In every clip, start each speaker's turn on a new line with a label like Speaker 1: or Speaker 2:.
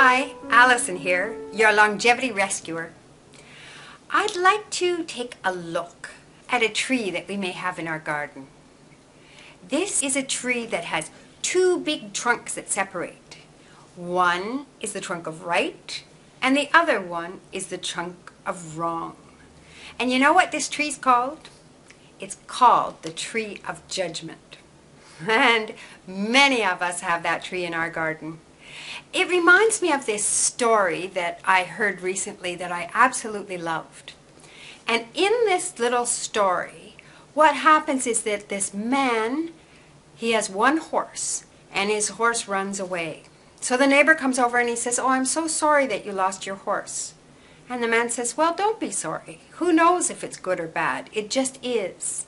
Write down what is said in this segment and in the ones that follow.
Speaker 1: Hi, Allison here, your longevity rescuer. I'd like to take a look at a tree that we may have in our garden. This is a tree that has two big trunks that separate. One is the trunk of right, and the other one is the trunk of wrong. And you know what this tree's called? It's called the tree of judgment. And many of us have that tree in our garden. It reminds me of this story that I heard recently that I absolutely loved. And in this little story, what happens is that this man, he has one horse, and his horse runs away. So the neighbor comes over and he says, "Oh, I'm so sorry that you lost your horse." And the man says, "Well, don't be sorry. Who knows if it's good or bad? It just is."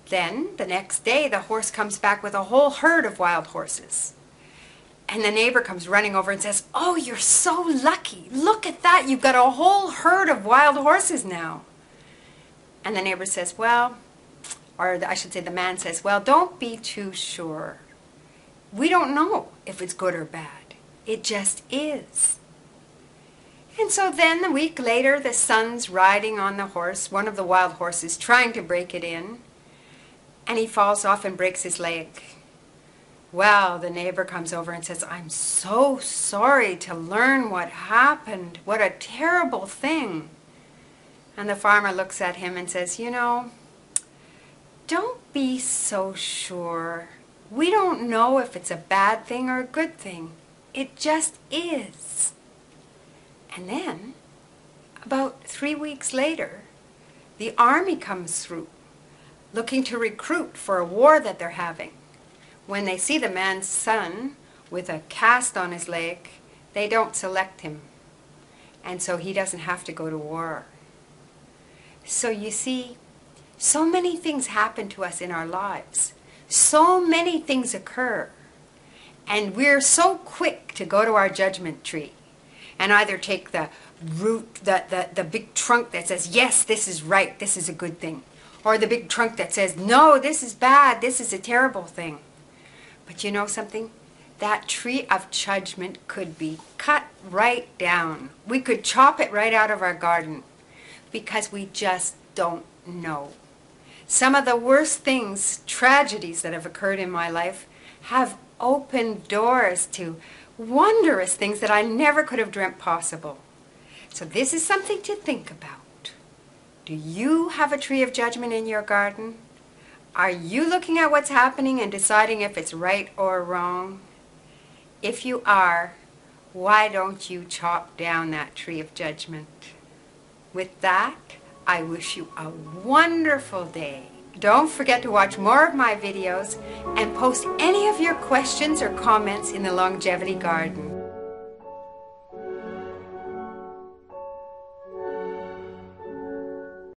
Speaker 1: Then, the next day, the horse comes back with a whole herd of wild horses. And the neighbor comes running over and says, "Oh, you're so lucky. Look at that. You've got a whole herd of wild horses now." And the neighbor says, "Well," or I should say the man says, "Well, don't be too sure. We don't know if it's good or bad. It just is." And so then a week later, the son's riding on the horse, one of the wild horses, trying to break it in. And he falls off and breaks his leg. Well, the neighbor comes over and says, "I'm so sorry to learn what happened. What a terrible thing." And the farmer looks at him and says, "You know, don't be so sure. We don't know if it's a bad thing or a good thing. It just is." And then, about 3 weeks later, the army comes through, looking to recruit for a war that they're having. When they see the man's son with a cast on his leg, they don't select him. And so he doesn't have to go to war. So you see, so many things happen to us in our lives. So many things occur. And we're so quick to go to our judgment tree and either take the root, the big trunk that says, "Yes, this is right, this is a good thing." Or the big trunk that says, "No, this is bad, this is a terrible thing." But you know something? That tree of judgment could be cut right down. We could chop it right out of our garden because we just don't know. Some of the worst things, tragedies that have occurred in my life, have opened doors to wondrous things that I never could have dreamt possible. So this is something to think about. Do you have a tree of judgment in your garden? Are you looking at what's happening and deciding if it's right or wrong? If you are, why don't you chop down that tree of judgment? With that, I wish you a wonderful day. Don't forget to watch more of my videos and post any of your questions or comments in the Longevity Garden.